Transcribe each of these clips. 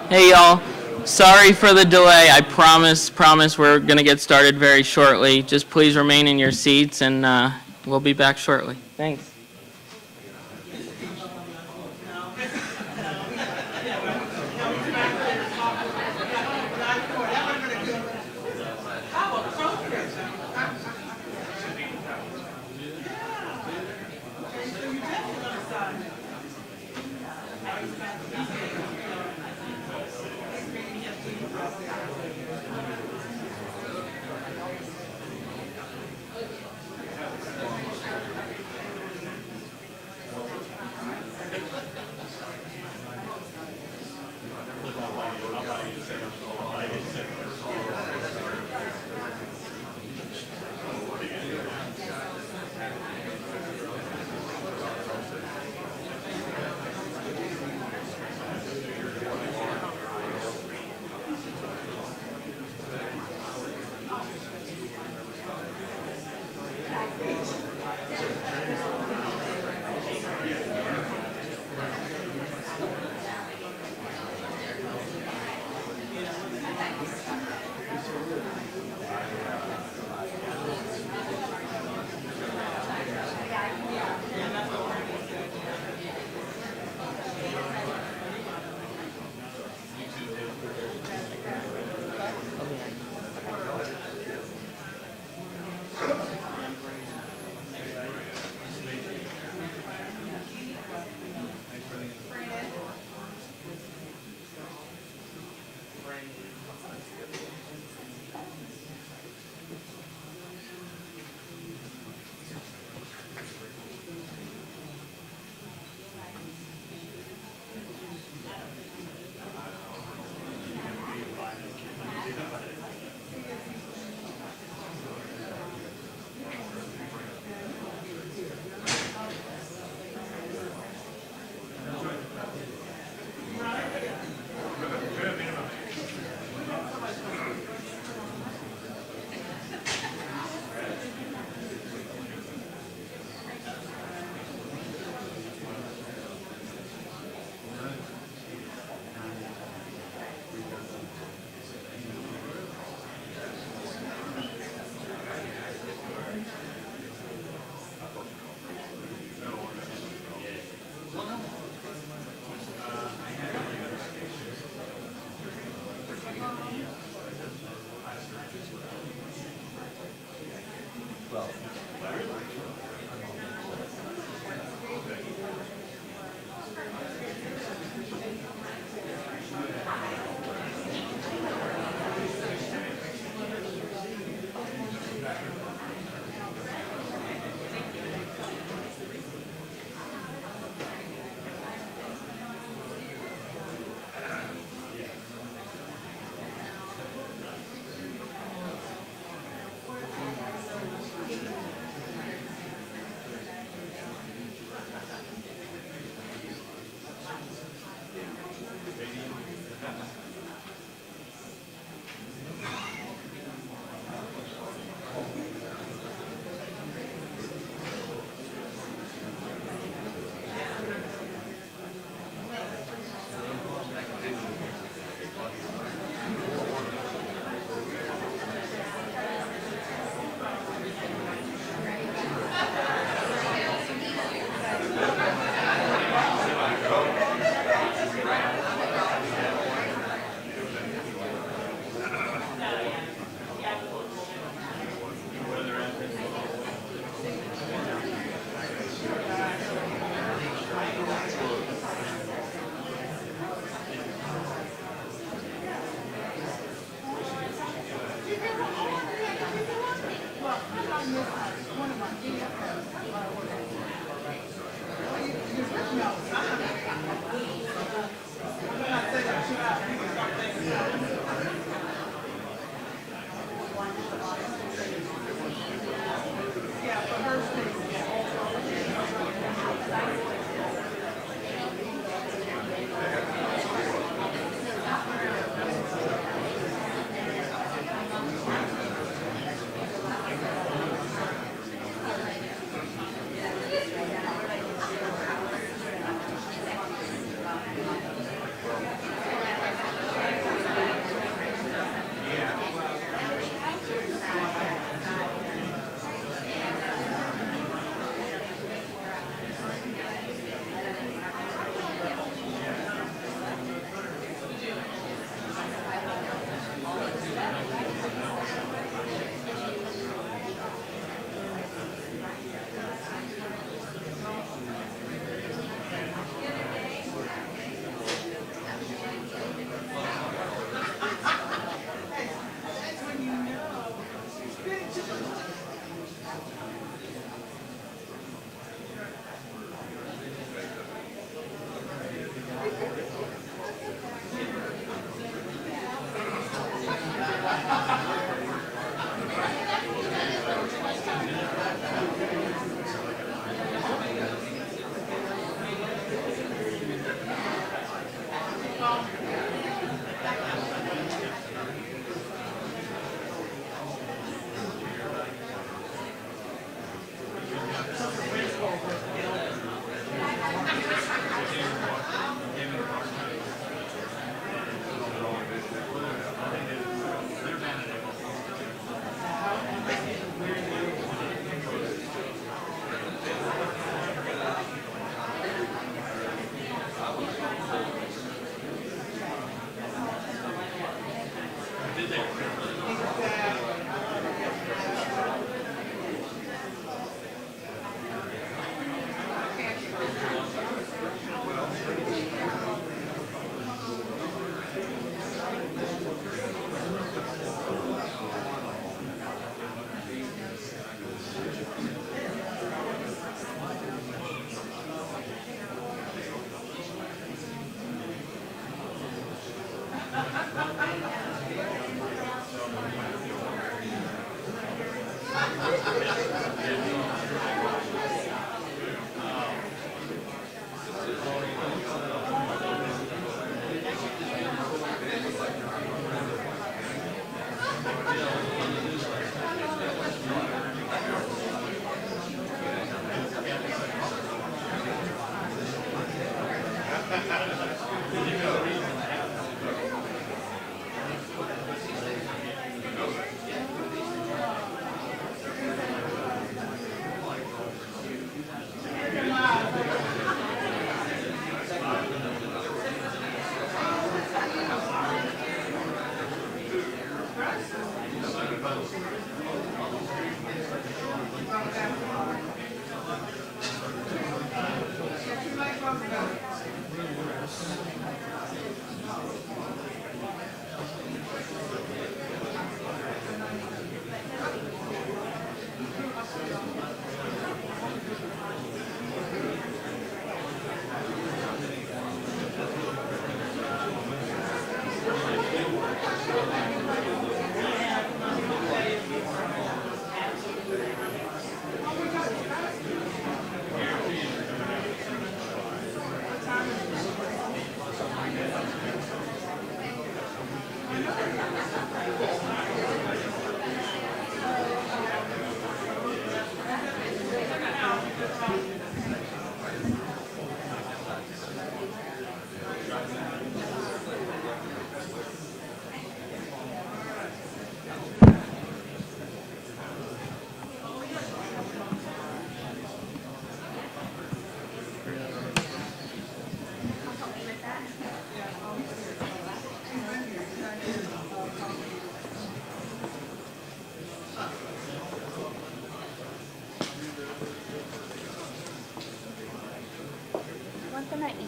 Hey y'all, sorry for the delay. I promise we're going to get started very shortly. Just please remain in your seats and we'll be back shortly. Thanks.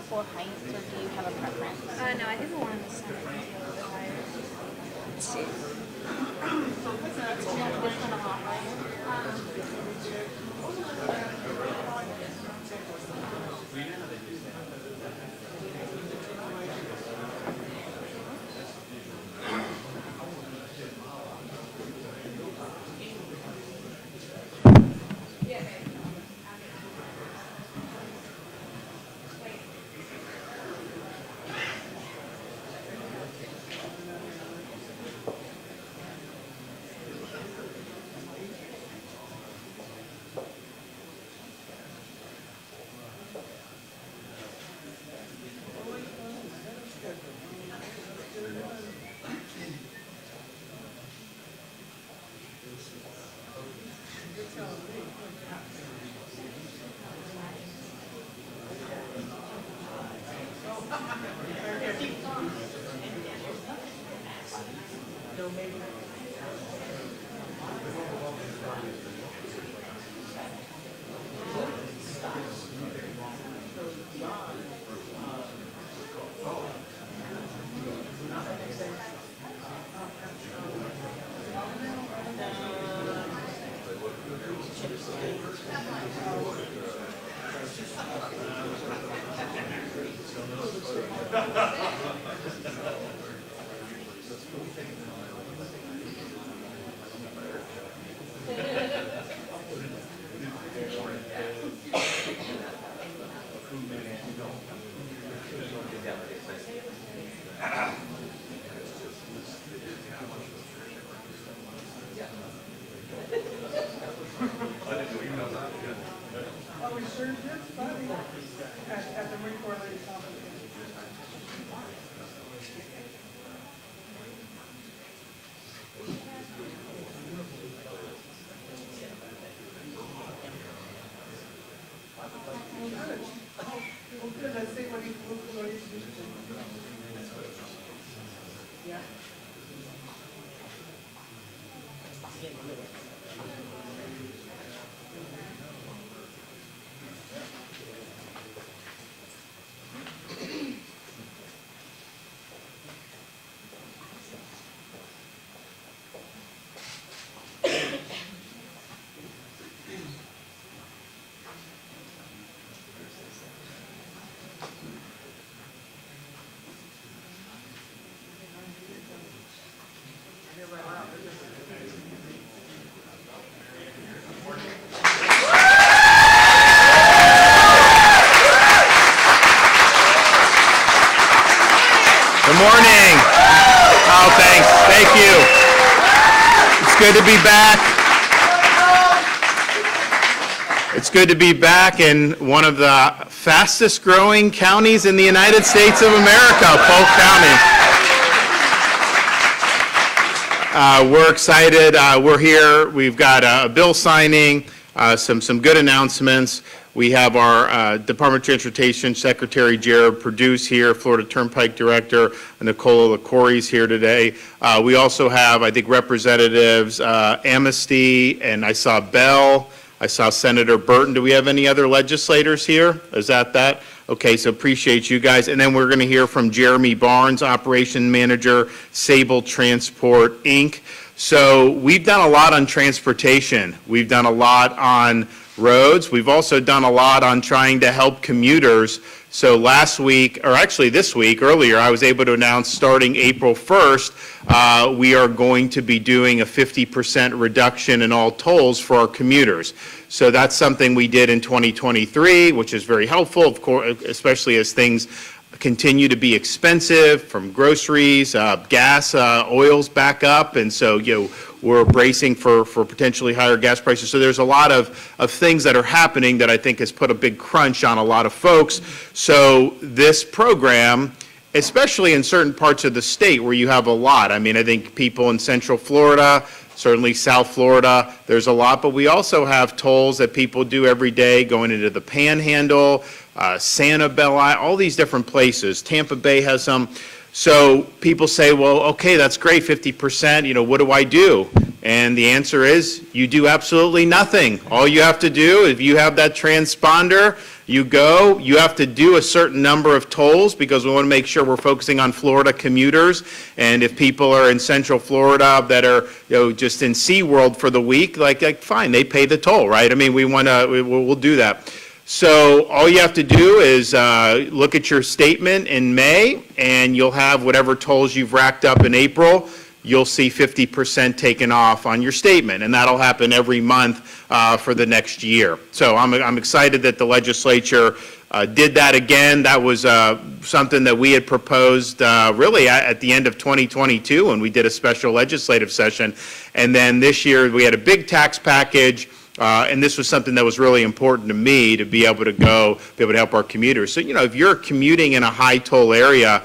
full height, or do you have a preference? No, I think the one in the center might be a little bit higher. Let's see. Do you know which one I'm offering? Good morning. Oh, thanks. Thank you. It's good to be back. It's good to be back in one of the fastest growing counties in the United States of America, Polk County. We're excited. We're here. We've got a bill signing, some good announcements. We have our Department of Transportation Secretary Jared Purdue's here, Florida Turnpike Director Nicola LaCorey's here today. We also have, I think, Representatives Amnesty, and I saw Bell. I saw Senator Burton. Do we have any other legislators here? Is that? Okay, so appreciate you guys. And then we're going to hear from Jeremy Barnes, Operation Manager, Sable Transport, Inc. So we've done a lot on transportation. We've done a lot on roads. We've also done a lot on trying to help commuters. So last week, or actually this week, earlier, I was able to announce starting April 1st, we are going to be doing a 50% reduction in all tolls for our commuters. So that's something we did in 2023, which is very helpful, of course, especially as things continue to be expensive, from groceries, gas, oils back up, and so we're bracing for potentially higher gas prices. So there's a lot of things that are happening that I think has put a big crunch on a lot of folks. So this program, especially in certain parts of the state where you have a lot, I mean, I think people in Central Florida, certainly South Florida, there's a lot, but we also have tolls that people do every day going into the Panhandle, Sanibel, all these different places. Tampa Bay has some. So people say, well, okay, that's great, 50%, what do I do? And the answer is, you do absolutely nothing. All you have to do, if you have that transponder, You go, you have to do a certain number of tolls because we want to make sure we're focusing on Florida commuters. And if people are in Central Florida that are, just in SeaWorld for the week, like fine, they pay the toll, right? I mean, we'll do that. So all you have to do is look at your statement in May, and you'll have whatever tolls you've racked up in April. You'll see 50% taken off on your statement, and that'll happen every month for the next year. So I'm excited that the legislature did that again. That was something that we had proposed really at the end of 2022 when we did a special legislative session. And then this year we had a big tax package. And this was something that was really important to me to be able to help our commuters. So, if you're commuting in a high toll area,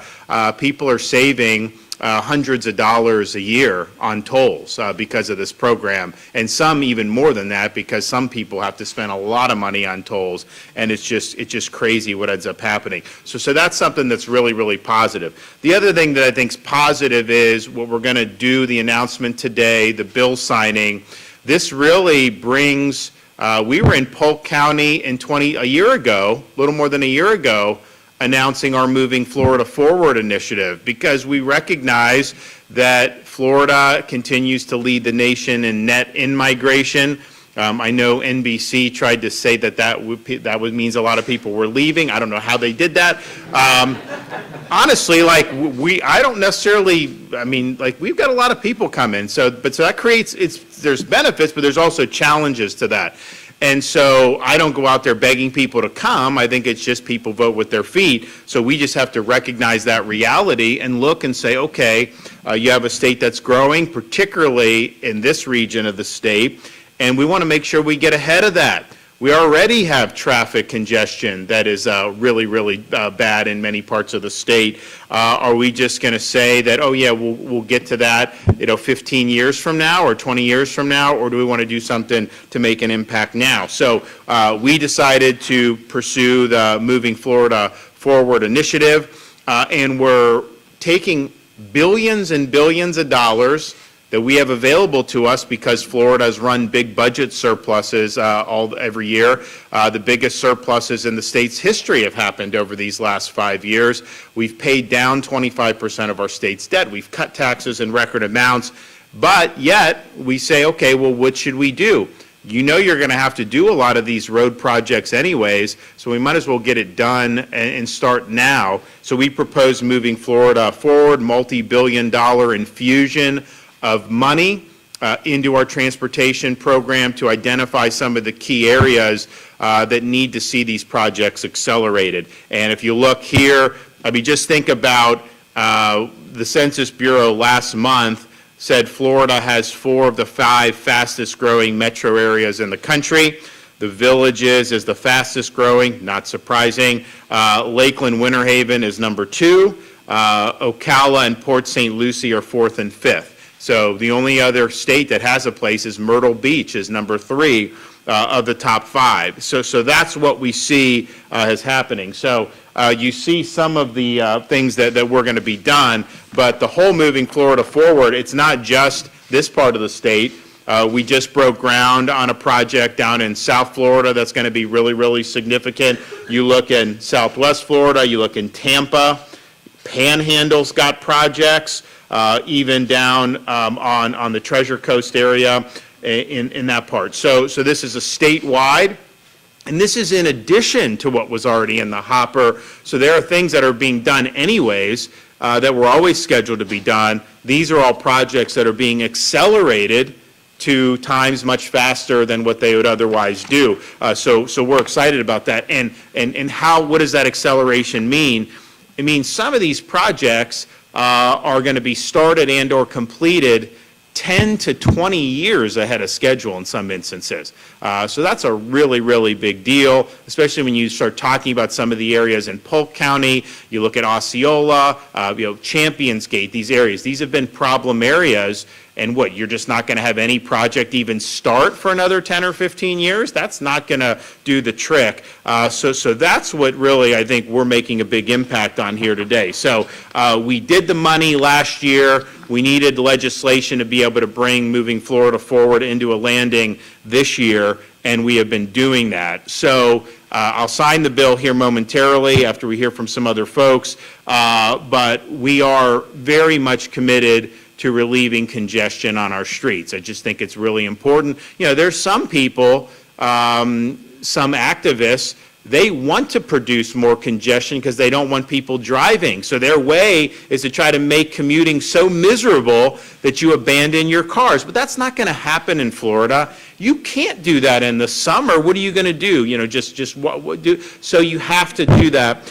people are saving hundreds of dollars a year on tolls because of this program, and some even more than that because some people have to spend a lot of money on tolls, and it's just crazy what ends up happening. So that's something that's really, really positive. The other thing that I think is positive is what we're going to do, the announcement today, the bill signing. This really brings, we were in Polk County a year ago, a little more than a year ago, announcing our Moving Florida Forward initiative because we recognize that Florida continues to lead the nation in net in-migration. I know NBC tried to say that means a lot of people were leaving. I don't know how they did that. Honestly, I don't necessarily, we've got a lot of people coming. So that creates, there's benefits, but there's also challenges to that. And so I don't go out there begging people to come. I think it's just people vote with their feet. So we just have to recognize that reality and look and say, okay, you have a state that's growing, particularly in this region of the state, and we want to make sure we get ahead of that. We already have traffic congestion that is really, really bad in many parts of the state. Are we just going to say that, oh yeah, we'll get to that 15 years from now or 20 years from now, or do we want to do something to make an impact now? So we decided to pursue the Moving Florida Forward initiative, and we're taking billions and billions of dollars that we have available to us because Florida has run big budget surpluses every year. The biggest surpluses in the state's history have happened over these last 5 years. We've paid down 25% of our state's debt. We've cut taxes in record amounts, but yet we say, okay, well, what should we do? You're going to have to do a lot of these road projects anyways, so we might as well get it done and start now. So we propose Moving Florida Forward, multi-billion-dollar infusion of money into our transportation program to identify some of the key areas that need to see these projects accelerated. And if you look here, just think about the Census Bureau last month said Florida has 4 of the 5 fastest growing metro areas in the country. The Villages is the fastest growing, not surprising. Lakeland, Winter Haven is number 2. Ocala and Port St. Lucie are 4th and 5th. So the only other state that has a place is Myrtle Beach is number 3 of the top 5. So that's what we see as happening. So you see some of the things that we're going to be done, but the whole Moving Florida Forward, it's not just this part of the state. We just broke ground on a project down in South Florida that's going to be really, really significant. You look in Southwest Florida, you look in Tampa, Panhandle's got projects. Even down on the Treasure Coast area in that part. So this is a statewide, and this is in addition to what was already in the hopper. So there are things that are being done anyways that were always scheduled to be done. These are all projects that are being accelerated to times much faster than what they would otherwise do. So we're excited about that. And what does that acceleration mean? It means some of these projects are going to be started and or completed 10 to 20 years ahead of schedule in some instances. So that's a really, really big deal, especially when you start talking about some of the areas in Polk County. You look at Osceola, Champions Gate, these areas. These have been problem areas. And what, you're just not going to have any project even start for another 10 or 15 years? That's not going to do the trick. So that's what really I think we're making a big impact on here today. So we did the money last year. We needed legislation to be able to bring Moving Florida Forward into a landing this year, and we have been doing that. So I'll sign the bill here momentarily after we hear from some other folks, but we are very much committed to relieving congestion on our streets. I just think it's really important. You know, there's some people, some activists, they want to produce more congestion because they don't want people driving. So their way is to try to make commuting so miserable that you abandon your cars. But that's not going to happen in Florida. You can't do that in the summer. What are you going to do? You know, just what do? So you have to do that.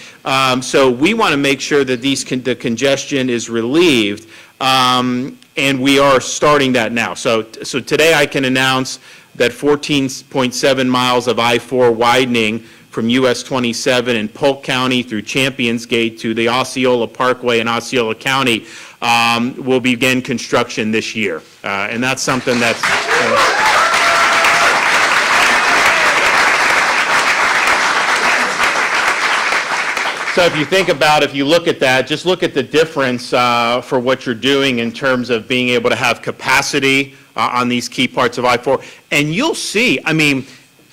So we want to make sure that the congestion is relieved, and we are starting that now. So today I can announce that 14.7 miles of I-4 widening from US 27 in Polk County through Champions Gate to the Osceola Parkway in Osceola County will begin construction this year. And that's something that's... So if you think about, if you look at that, just look at the difference for what you're doing in terms of being able to have capacity on these key parts of I-4. And you'll see, I mean,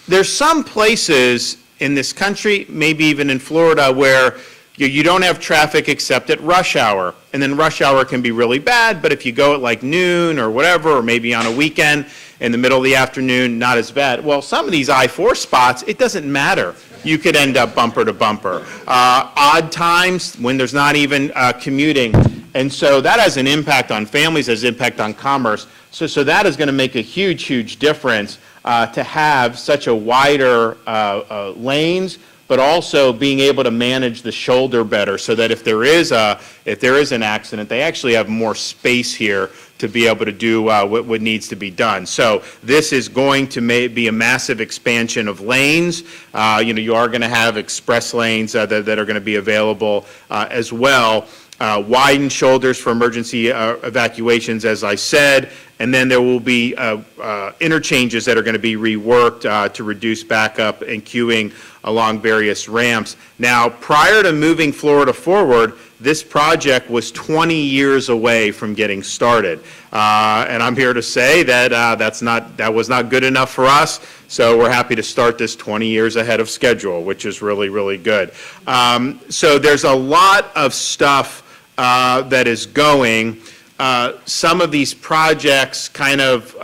there's some places in this country, maybe even in Florida, where you don't have traffic except at rush hour. And then rush hour can be really bad, but if you go at like noon or whatever, or maybe on a weekend in the middle of the afternoon, not as bad. Well, some of these I-4 spots, it doesn't matter. You could end up bumper to bumper. Odd times when there's not even commuting. And so that has an impact on families, has impact on commerce. So that is going to make a huge, huge difference to have such a wider lanes, but also being able to manage the shoulder better so that if there is an accident, they actually have more space here to be able to do what needs to be done. So this is going to be a massive expansion of lanes. You are going to have express lanes that are going to be available as well. Widened shoulders for emergency evacuations, as I said, and then there will be interchanges that are going to be reworked to reduce backup and queuing along various ramps. Now, prior to moving Florida forward, this project was 20 years away from getting started. And I'm here to say that that was not good enough for us, so we're happy to start this 20 years ahead of schedule, which is really, really good. So there's a lot of stuff that is going. Some of these projects kind of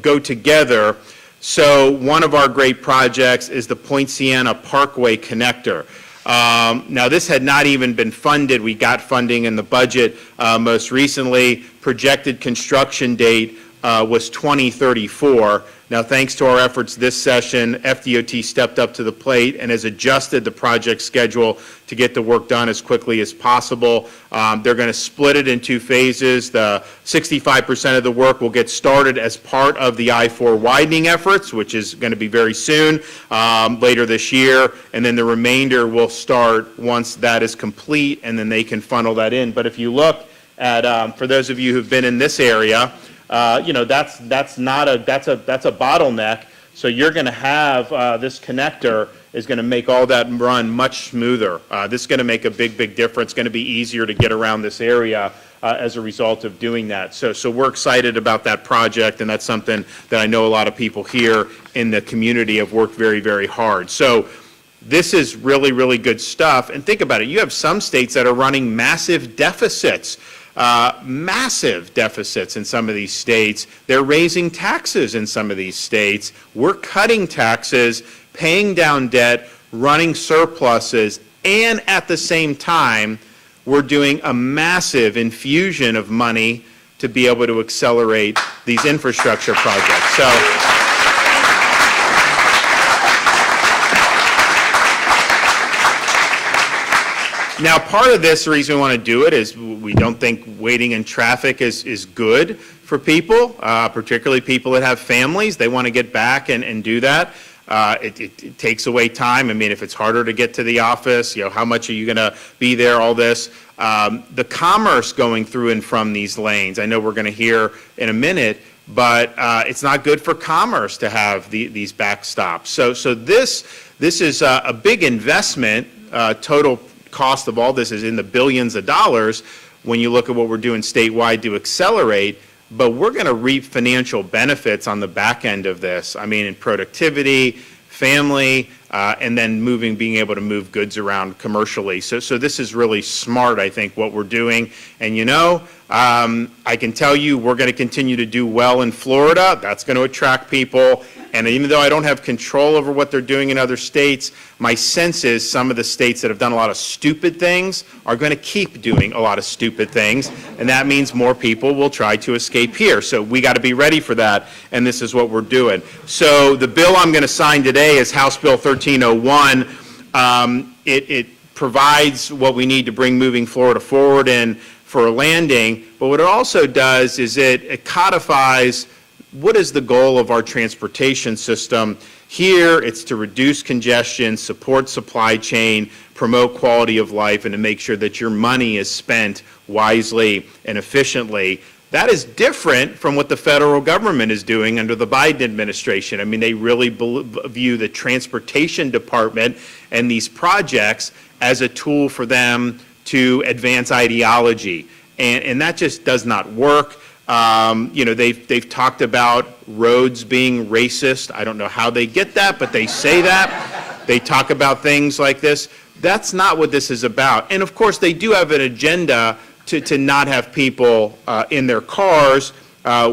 go together. So one of our great projects is the Point Siena Parkway Connector. Now, this had not even been funded. We got funding in the budget most recently. Projected construction date was 2034. Now, thanks to our efforts this session, FDOT stepped up to the plate and has adjusted the project schedule to get the work done as quickly as possible. They're going to split it in two phases. The 65% of the work will get started as part of the I-4 widening efforts, which is going to be very soon, later this year, and then the remainder will start once that is complete, and then they can funnel that in. But if you look at, for those of you who've been in this area, that's a bottleneck. So you're going to have this connector is going to make all that run much smoother. This is going to make a big, big difference. It's going to be easier to get around this area as a result of doing that. So we're excited about that project, and that's something that I know a lot of people here in the community have worked very, very hard. So this is really, really good stuff. And think about it. You have some states that are running massive deficits. Massive deficits in some of these states. They're raising taxes in some of these states. We're cutting taxes, paying down debt, running surpluses, and at the same time, we're doing a massive infusion of money to be able to accelerate these infrastructure projects. So, now, part of this, the reason we want to do it is we don't think waiting in traffic is good for people, particularly people that have families. They want to get back and do that. It takes away time. I mean, if it's harder to get to the office, how much are you going to be there, all this. The commerce going through and from these lanes, I know we're going to hear in a minute, but it's not good for commerce to have these backstops. So this is a big investment, total cost of all this is in the billions of dollars when you look at what we're doing statewide to accelerate, but we're going to reap financial benefits on the back end of this. I mean, in productivity, family, and then being able to move goods around commercially. So this is really smart, I think, what we're doing. And I can tell you we're going to continue to do well in Florida. That's going to attract people. And even though I don't have control over what they're doing in other states, my sense is some of the states that have done a lot of stupid things are going to keep doing a lot of stupid things, and that means more people will try to escape here. So we got to be ready for that, and this is what we're doing. So the bill I'm going to sign today is House Bill 1301. It provides what we need to bring moving Florida forward and for a landing, but what it also does is it codifies what is the goal of our transportation system. Here, it's to reduce congestion, support supply chain, promote quality of life, and to make sure that your money is spent wisely and efficiently. That is different from what the federal government is doing under the Biden administration. I mean, they really view the transportation department and these projects as a tool for them to advance ideology. And that just does not work. They've talked about roads being racist. I don't know how they get that, but they say that. They talk about things like this. That's not what this is about. And of course, they do have an agenda to not have people in their cars.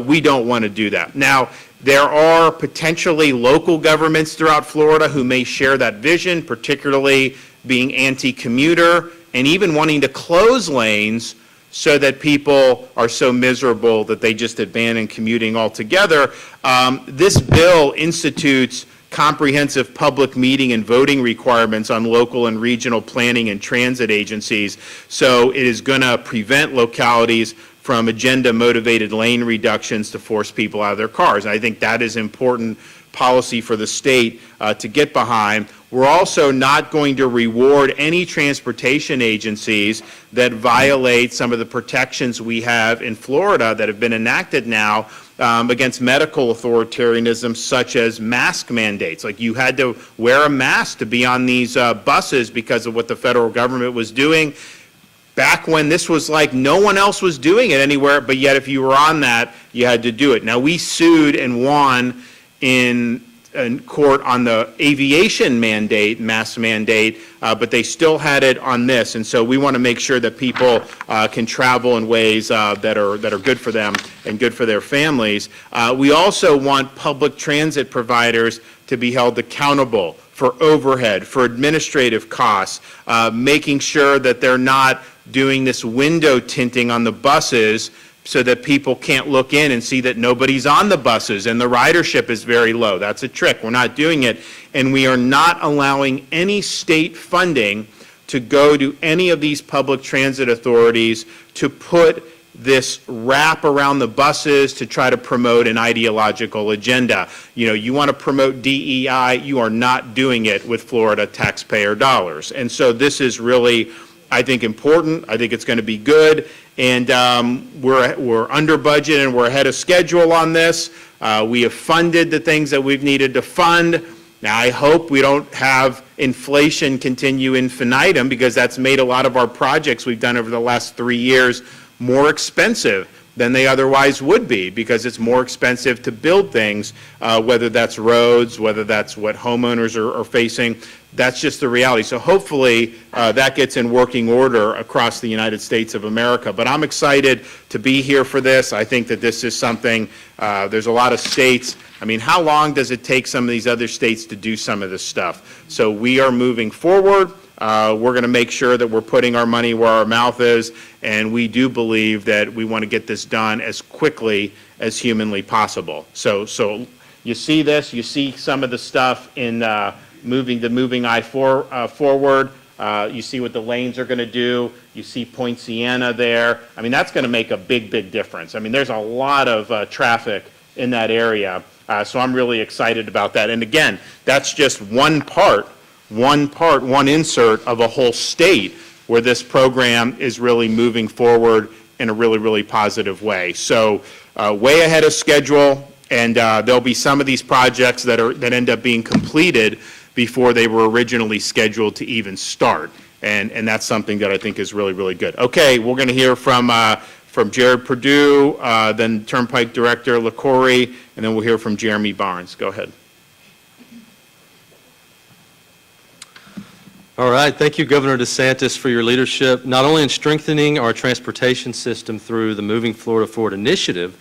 We don't want to do that. Now, there are potentially local governments throughout Florida who may share that vision, particularly being anti-commuter and even wanting to close lanes so that people are so miserable that they just abandon commuting altogether. This bill institutes comprehensive public meeting and voting requirements on local and regional planning and transit agencies. So it is going to prevent localities from agenda-motivated lane reductions to force people out of their cars. And I think that is important policy for the state to get behind. We're also not going to reward any transportation agencies that violate some of the protections we have in Florida that have been enacted now against medical authoritarianism, such as mask mandates. Like you had to wear a mask to be on these buses because of what the federal government was doing. Back when this was like no one else was doing it anywhere, but yet if you were on that, you had to do it. Now, we sued and won in court on the aviation mandate, mask mandate, but they still had it on this. And so we want to make sure that people can travel in ways that are good for them and good for their families. We also want public transit providers to be held accountable for overhead, for administrative costs, making sure that they're not doing this window tinting on the buses so that people can't look in and see that nobody's on the buses and the ridership is very low. That's a trick. We're not doing it. And we are not allowing any state funding to go to any of these public transit authorities to put this wrap around the buses to try to promote an ideological agenda. You want to promote DEI, you are not doing it with Florida taxpayer dollars. And so this is really, I think, important. I think it's going to be good. And we're under budget and we're ahead of schedule on this. We have funded the things that we've needed to fund. Now, I hope we don't have inflation continue infinitum, because that's made a lot of our projects we've done over the last 3 years more expensive than they otherwise would be, because it's more expensive to build things, whether that's roads, whether that's what homeowners are facing. That's just the reality. So hopefully that gets in working order across the United States of America. But I'm excited to be here for this. I think that this is something, there's a lot of states. I mean, how long does it take some of these other states to do some of this stuff? So we are moving forward. We're going to make sure that we're putting our money where our mouth is, and we do believe that we want to get this done as quickly as humanly possible. So you see this, you see some of the stuff in moving I-4 forward. You see what the lanes are going to do. You see Point Siena there. I mean, that's going to make a big, big difference. I mean, there's a lot of traffic in that area, so I'm really excited about that. And again, that's just one insert of a whole state where this program is really moving forward in a really, really positive way. So way ahead of schedule, and there'll be some of these projects that end up being completed before they were originally scheduled to even start. And that's something that I think is really, really good. Okay, we're going to hear from Jared Perdue, then Turnpike Director LaCorey, and then we'll hear from Jeremy Barnes. Go ahead. All right. Thank you, Governor DeSantis, for your leadership, not only in strengthening our transportation system through the Moving Florida Forward initiative,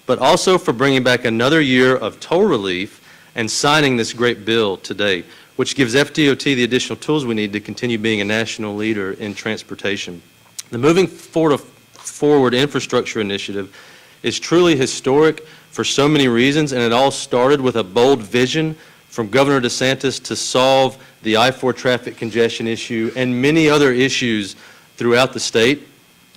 but also for bringing back another year of toll relief and signing this great bill today, which gives FDOT the additional tools we need to continue being a national leader in transportation. The Moving Forward Infrastructure Initiative is truly historic for so many reasons, and it all started with a bold vision from Governor DeSantis to solve the I-4 traffic congestion issue and many other issues throughout the state.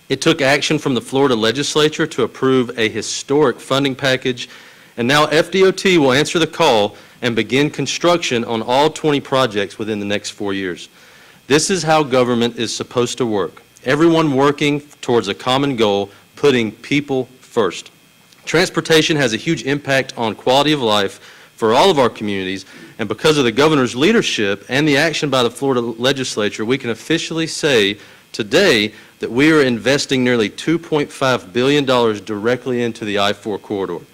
It took action from the Florida legislature to approve a historic funding package, and now FDOT will answer the call and begin construction on all 20 projects within the next 4 years. This is how government is supposed to work. Everyone working towards a common goal, putting people first. Transportation has a huge impact on quality of life for all of our communities, and because of the governor's leadership and the action by the Florida legislature, we can officially say today that we are investing nearly $2.5 billion directly into the I-4 corridor.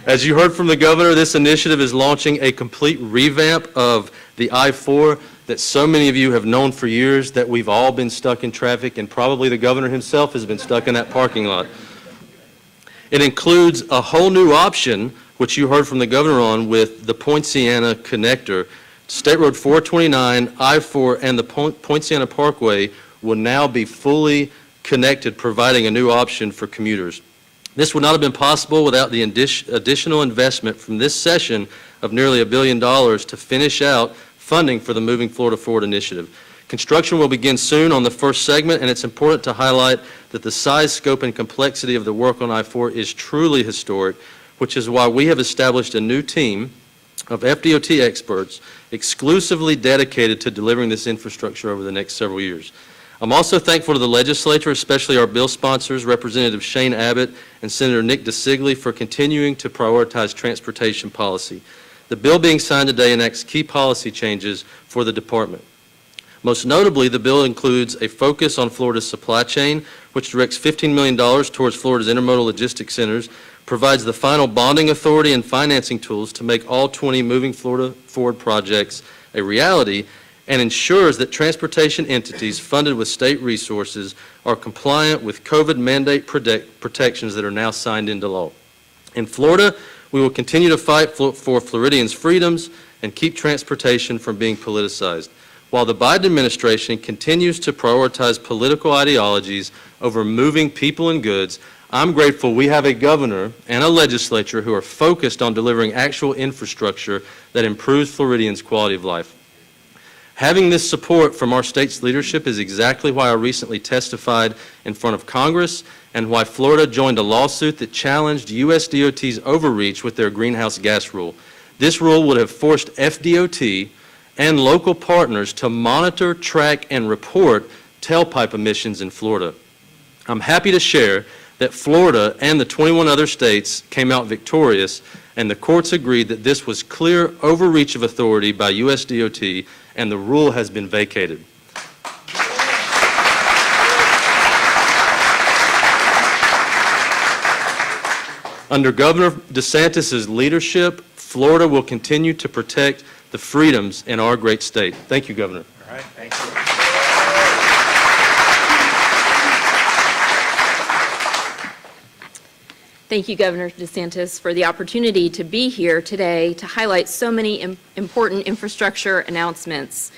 As you heard from the governor, this initiative is launching a complete revamp of the I-4 that so many of you have known for years, that we've all been stuck in traffic, and probably the governor himself has been stuck in that parking lot. It includes a whole new option, which you heard from the governor on, with the Poinciana connector. State Road 429, I-4, and the Poinciana Parkway will now be fully connected, providing a new option for commuters. This would not have been possible without the additional investment from this session of nearly $1 billion to finish out funding for the Moving Florida Forward initiative. Construction will begin soon on the first segment, and it's important to highlight that the size, scope, and complexity of the work on I-4 is truly historic, which is why we have established a new team of FDOT experts exclusively dedicated to delivering this infrastructure over the next several years. I'm also thankful to the legislature, especially our bill sponsors, Representative Shane Abbott and Senator Nick DeSigley, for continuing to prioritize transportation policy. The bill being signed today enacts key policy changes for the department. Most notably, the bill includes a focus on Florida's supply chain, which directs $15 million towards Florida's intermodal logistics centers, provides the final bonding authority and financing tools to make all 20 Moving Florida Forward projects a reality, and ensures that transportation entities funded with state resources are compliant with COVID mandate protections that are now signed into law. In Florida, we will continue to fight for Floridians' freedoms and keep transportation from being politicized. While the Biden administration continues to prioritize political ideologies over moving people and goods, I'm grateful we have a governor and a legislature who are focused on delivering actual infrastructure that improves Floridians' quality of life. Having this support from our state's leadership is exactly why I recently testified in front of Congress and why Florida joined a lawsuit that challenged USDOT's overreach with their greenhouse gas rule. This rule would have forced FDOT and local partners to monitor, track, and report tailpipe emissions in Florida. I'm happy to share that Florida and the 21 other states came out victorious, and the courts agreed that this was clear overreach of authority by USDOT, and the rule has been vacated. Under Governor DeSantis' leadership, Florida will continue to protect the freedoms in our great state. Thank you, Governor. All right, thank you. Thank you, Governor DeSantis, for the opportunity to be here today to highlight so many important infrastructure announcements.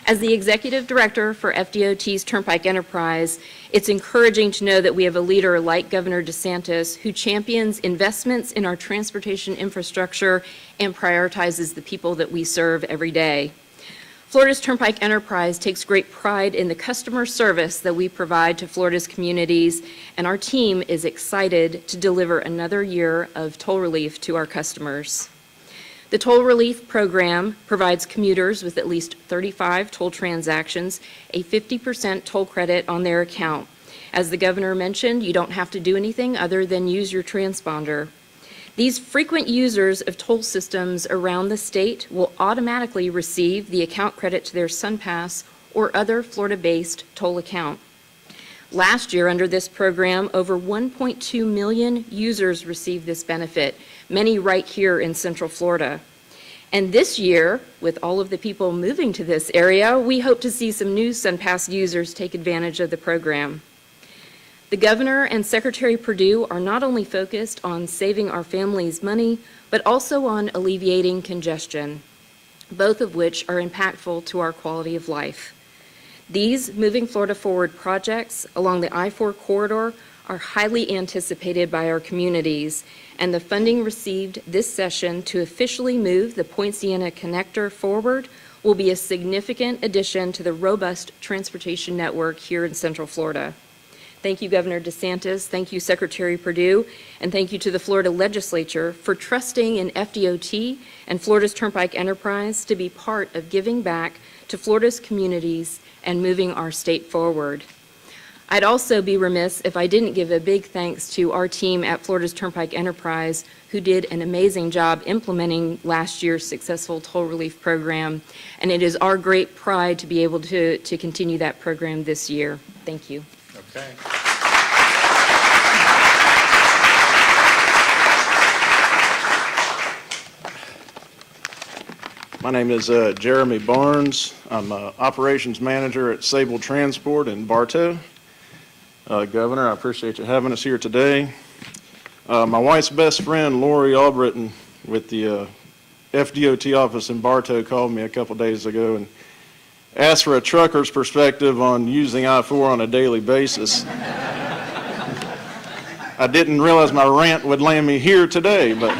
As the Executive Director for FDOT's Turnpike Enterprise, it's encouraging to know that we have a leader like Governor DeSantis who champions investments in our transportation infrastructure and prioritizes the people that we serve every day. Florida's Turnpike Enterprise takes great pride in the customer service that we provide to Florida's communities, and our team is excited to deliver another year of toll relief to our customers. The Toll Relief Program provides commuters with at least 35 toll transactions a 50% toll credit on their account. As the governor mentioned, you don't have to do anything other than use your transponder. These frequent users of toll systems around the state will automatically receive the account credit to their SunPass or other Florida-based toll account. Last year, under this program, over 1.2 million users received this benefit, many right here in Central Florida. And this year, with all of the people moving to this area, we hope to see some new SunPass users take advantage of the program. The Governor and Secretary Perdue are not only focused on saving our families money, but also on alleviating congestion, both of which are impactful to our quality of life. These Moving Florida Forward projects along the I-4 corridor are highly anticipated by our communities, and the funding received this session to officially move the Poinciana Connector forward will be a significant addition to the robust transportation network here in Central Florida. Thank you, Governor DeSantis. Thank you, Secretary Perdue, and thank you to the Florida Legislature for trusting in FDOT and Florida's Turnpike Enterprise to be part of giving back to Florida's communities and moving our state forward. I'd also be remiss if I didn't give a big thanks to our team at Florida's Turnpike Enterprise, who did an amazing job implementing last year's successful toll relief program, and it is our great pride to be able to continue that program this year. Thank you. Okay. My name is Jeremy Barnes. I'm Operations Manager at Sable Transport in Bartow. Governor, I appreciate you having us here today. My wife's best friend, Lori Albritton, with the FDOT office in Bartow, called me a couple days ago and asked for a trucker's perspective on using I-4 on a daily basis. I didn't realize my rant would land me here today, but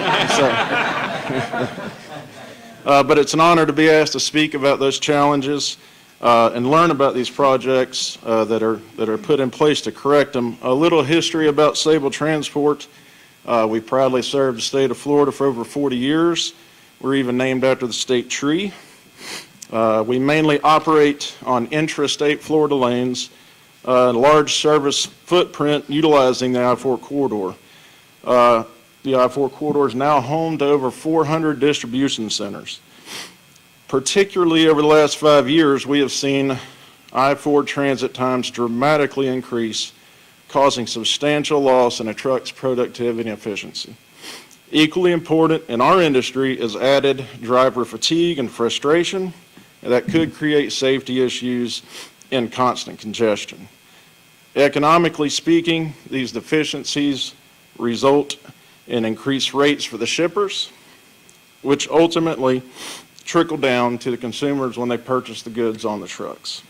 but it's an honor to be asked to speak about those challenges and learn about these projects that are put in place to correct them. A little history about Sable Transport. We proudly served the state of Florida for over 40 years. We're even named after the state tree. We mainly operate on intrastate Florida lanes, large service footprint utilizing the I-4 corridor. The I-4 corridor is now home to over 400 distribution centers. Particularly over the last 5 years, we have seen I-4 transit times dramatically increase, causing substantial loss in a truck's productivity and efficiency. Equally important in our industry is added driver fatigue and frustration that could create safety issues and constant congestion. Economically speaking, these deficiencies result in increased rates for the shippers, which ultimately trickle down to the consumers when they purchase the goods on the trucks.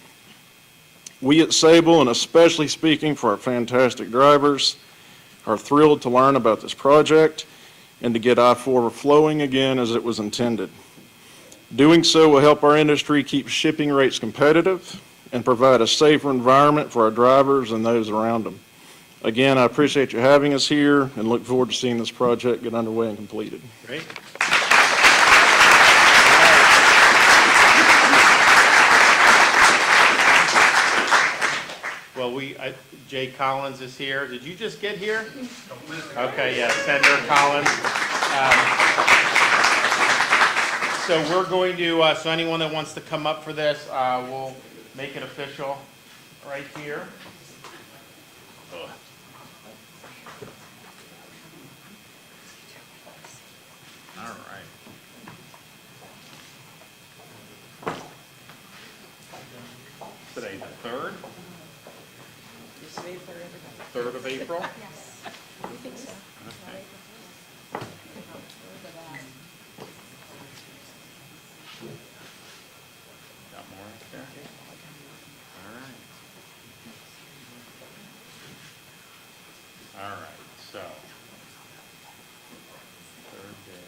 We at Sable, and especially speaking for our fantastic drivers, are thrilled to learn about this project and to get I-4 flowing again as it was intended. Doing so will help our industry keep shipping rates competitive and provide a safer environment for our drivers and those around them. Again, I appreciate you having us here and look forward to seeing this project get underway and completed. Great. Well, Jay Collins is here. Did you just get here? Okay, yeah, Senator Collins. So we're going to, so anyone that wants to come up for this, we'll make it official right here. All right. Today, the 3rd? 3rd of April? Yes. I think so. Okay. Got more up there? All right. All right, so. 3rd day.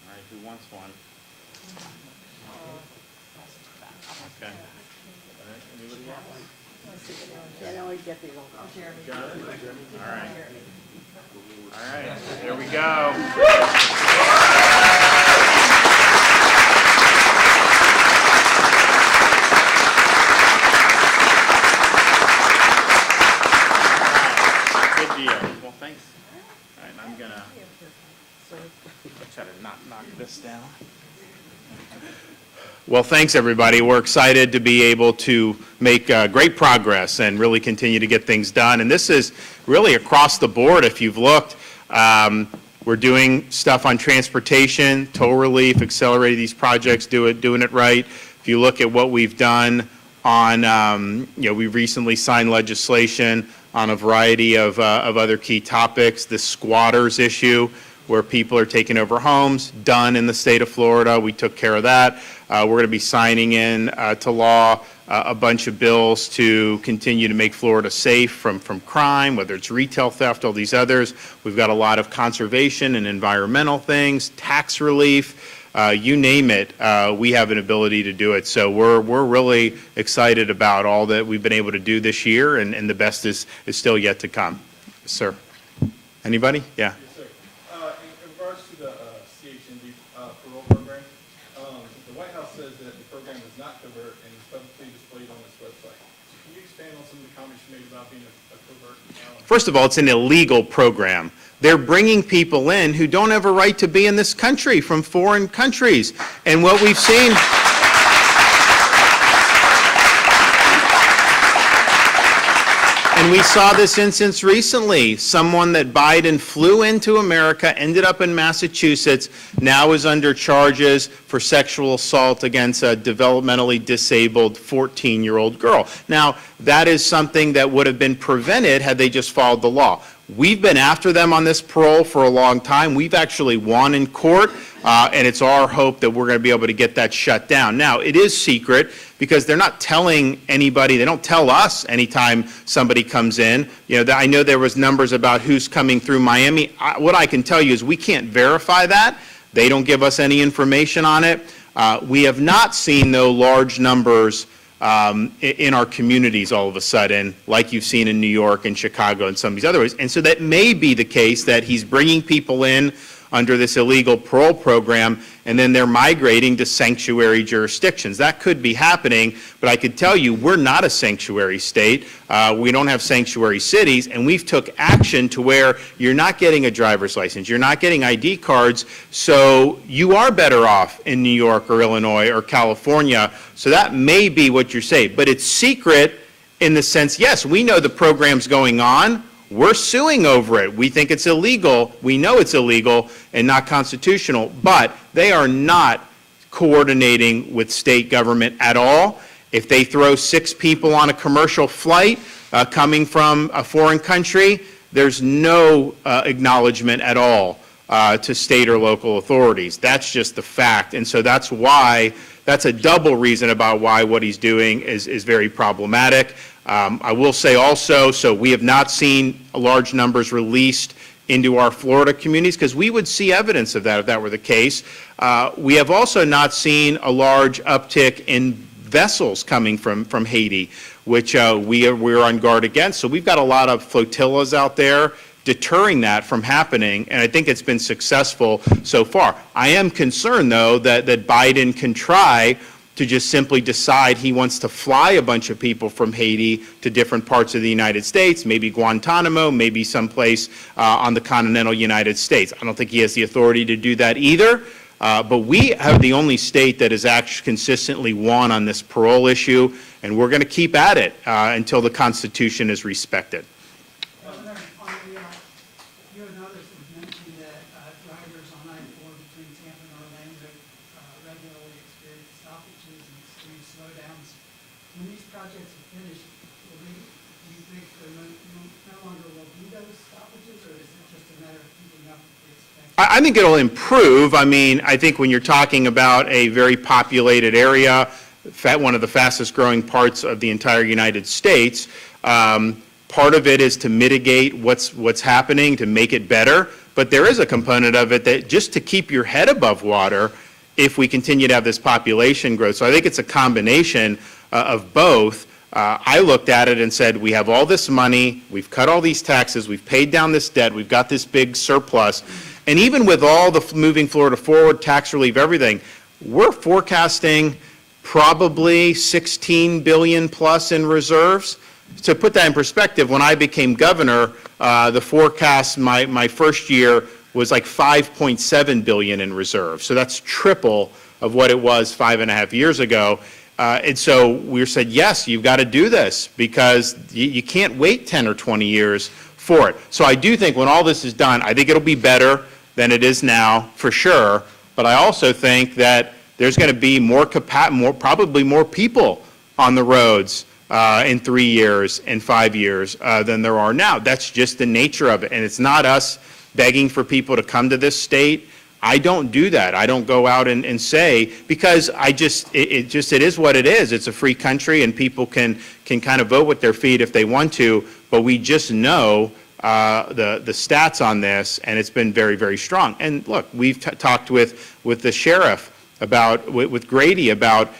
All right, who wants one? Okay. All right, anybody want one? Got it? All right. All right, there we go. Well, thanks, everybody. We're excited to be able to make great progress and really continue to get things done. And this is really across the board. If you've looked, we're doing stuff on transportation, toll relief, accelerating these projects, doing it right. If you look at what we've done on, we recently signed legislation on a variety of other key topics. The squatters issue, where people are taking over homes, done in the state of Florida. We took care of that. We're going to be signing in to law a bunch of bills to continue to make Florida safe from crime, whether it's retail theft, all these others. We've got a lot of conservation and environmental things, tax relief, you name it, we have an ability to do it. So we're really excited about all that we've been able to do this year, and the best is still yet to come. Sir, anybody? Yeah. In regards to the CHND parole program, the White House says that the program is not covert and is publicly displayed on its website. So can you expand on some of the comments you made about being a covert? First of all, it's an illegal program. They're bringing people in who don't have a right to be in this country from foreign countries. And what we've seen... And we saw this instance recently. Someone that Biden flew into America, ended up in Massachusetts, now is under charges for sexual assault against a developmentally disabled 14-year-old girl. Now, that is something that would have been prevented had they just followed the law. We've been after them on this parole for a long time. We've actually won in court, and it's our hope that we're going to be able to get that shut down. Now, it is secret because they're not telling anybody. They don't tell us anytime somebody comes in. I know there was numbers about who's coming through Miami. What I can tell you is we can't verify that. They don't give us any information on it. We have not seen, though, large numbers in our communities all of a sudden, like you've seen in New York and Chicago and some of these other ways. And so that may be the case, that he's bringing people in under this illegal parole program, and then they're migrating to sanctuary jurisdictions. That could be happening, but I could tell you we're not a sanctuary state. We don't have sanctuary cities, and we've took action to where you're not getting a driver's license, you're not getting ID cards, so you are better off in New York or Illinois or California. So that may be what you're saying, but it's secret in the sense, yes, we know the program's going on. We're suing over it. We think it's illegal. We know it's illegal and not constitutional, but they are not coordinating with state government at all. If they throw 6 people on a commercial flight coming from a foreign country, there's no acknowledgement at all to state or local authorities. That's just the fact. And so that's why, that's a double reason about why what he's doing is very problematic. I will say also, so we have not seen large numbers released into our Florida communities, because we would see evidence of that if that were the case. We have also not seen a large uptick in vessels coming from Haiti, which we're on guard against. So we've got a lot of flotillas out there deterring that from happening, and I think it's been successful so far. I am concerned, though, that Biden can try to just simply decide he wants to fly a bunch of people from Haiti to different parts of the United States, maybe Guantanamo, maybe someplace on the continental United States. I don't think he has the authority to do that either, but we are the only state that has actually consistently won on this parole issue, and we're going to keep at it until the Constitution is respected. You and others have mentioned that drivers on I-4 between Tampa and Orlando regularly experience stoppages and extreme slowdowns. When these projects are finished, do you think there no longer will be those stoppages, or is it just a matter of keeping up with the expansion? I think it'll improve. I mean, I think when you're talking about a very populated area, one of the fastest growing parts of the entire United States, part of it is to mitigate what's happening, to make it better, but there is a component of it that just to keep your head above water if we continue to have this population growth. So I think it's a combination of both. I looked at it and said, we have all this money, we've cut all these taxes, we've paid down this debt, we've got this big surplus, and even with all the moving Florida forward, tax relief, everything, we're forecasting probably $16 billion plus in reserves. To put that in perspective, when I became governor, the forecast my first year was like $5.7 billion in reserves. So that's triple of what it was 5.5 years ago. And so we said, yes, you've got to do this because you can't wait 10 or 20 years for it. So I do think when all this is done, I think it'll be better than it is now, for sure. But I also think that there's going to be probably more people on the roads in 3 years and 5 years than there are now. That's just the nature of it. And it's not us begging for people to come to this state. I don't do that. I don't go out and say, because it is what it is. It's a free country and people can kind of vote with their feet if they want to, but we just know the stats on this, and it's been very, very strong. And look, we've talked with the sheriff with Grady about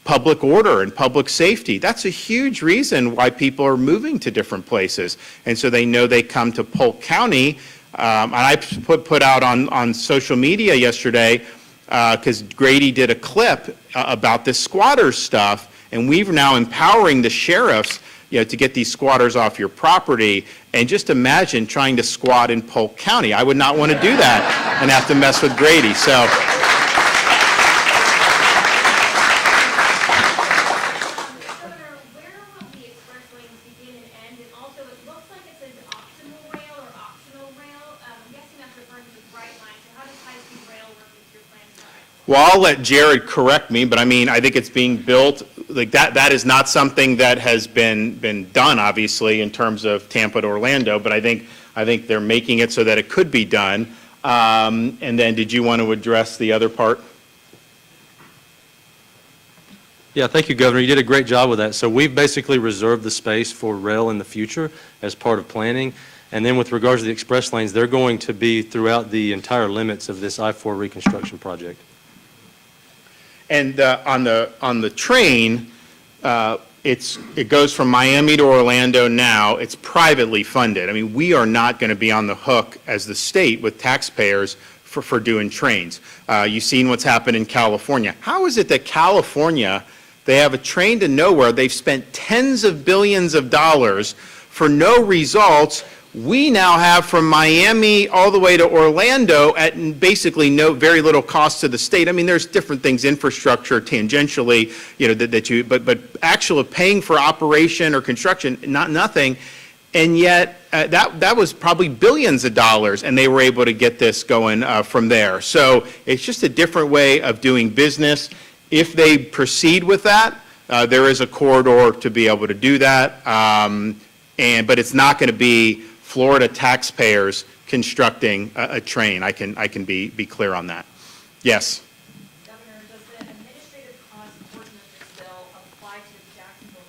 public order and public safety. That's a huge reason why people are moving to different places. And so they know they come to Polk County. And I put out on social media yesterday, because Grady did a clip about this squatter stuff, and we're now empowering the sheriffs, to get these squatters off your property. And just imagine trying to squat in Polk County. I would not want to do that and have to mess with Grady. So. Governor, where will the express lanes begin and end? And also, it looks like it says optimal rail or optional rail. I'm guessing that's referring to Bright Line. So how does high-speed rail work with your plans for it? Well, I'll let Jared correct me, but I mean, I think it's being built, like that is not something that has been done, obviously, in terms of Tampa to Orlando, but I think they're making it so that it could be done. And then, did you want to address the other part? Yeah, thank you, Governor. You did a great job with that. So we've basically reserved the space for rail in the future as part of planning. And then with regards to the express lanes, they're going to be throughout the entire limits of this I-4 reconstruction project. And on the train, it goes from Miami to Orlando now. It's privately funded. I mean, we are not going to be on the hook as the state with taxpayers for doing trains. You've seen what's happened in California. How is it that California, they have a train to nowhere, they've spent tens of billions of dollars for no results? We now have from Miami all the way to Orlando at basically very little cost to the state. I mean, there's different things, infrastructure, tangentially, but actual paying for operation or construction, nothing. And yet, that was probably billions of dollars, and they were able to get this going from there. So it's just a different way of doing business. If they proceed with that, there is a corridor to be able to do that, but it's not going to be Florida taxpayers constructing a train. I can be clear on that. Yes. Governor, does the administrative cost portion of this bill apply to the Jacksonville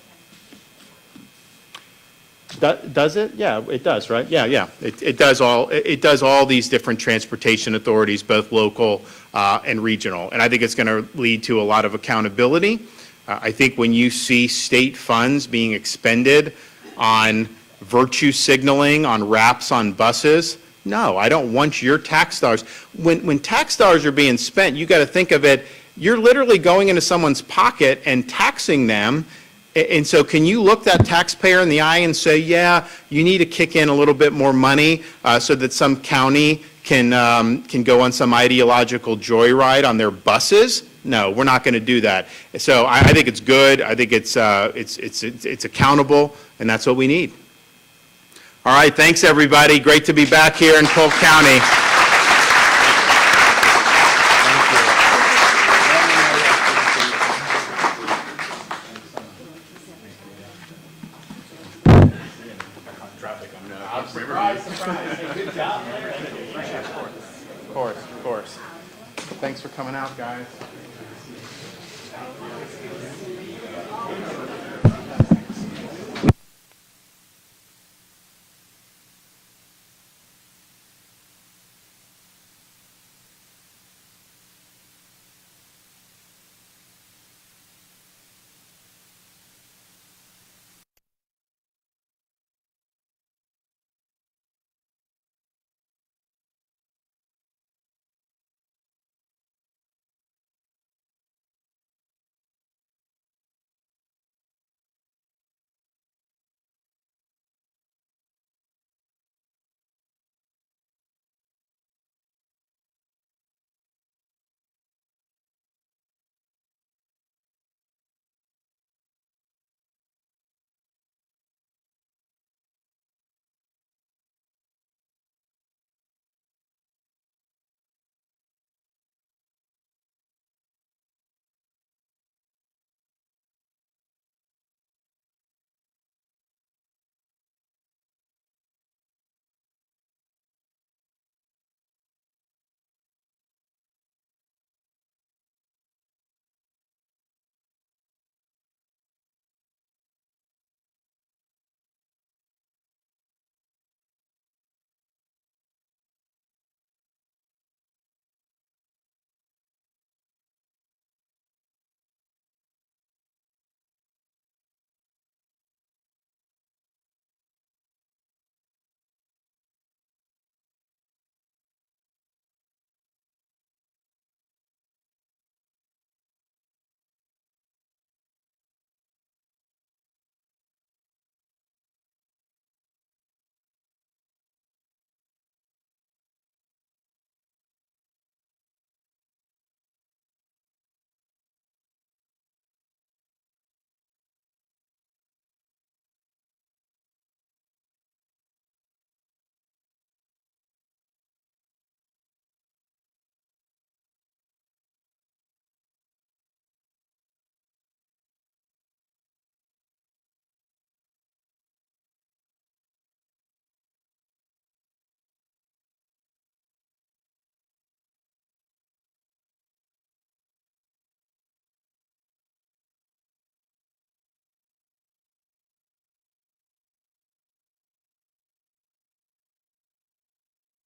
Transportation Authority? Does it? Yeah, it does, right? Yeah. It does all these different transportation authorities, both local and regional. And I think it's going to lead to a lot of accountability. I think when you see state funds being expended on virtue signaling, on wraps on buses, no, I don't want your tax dollars. When tax dollars are being spent, you got to think of it, you're literally going into someone's pocket and taxing them. And so can you look that taxpayer in the eye and say, yeah, you need to kick in a little bit more money so that some county can go on some ideological joyride on their buses? No, we're not going to do that. So I think it's good. I think it's accountable, and that's what we need. All right, thanks everybody. Great to be back here in Polk County. Surprise. Good job. Of course. Thanks for coming out, guys.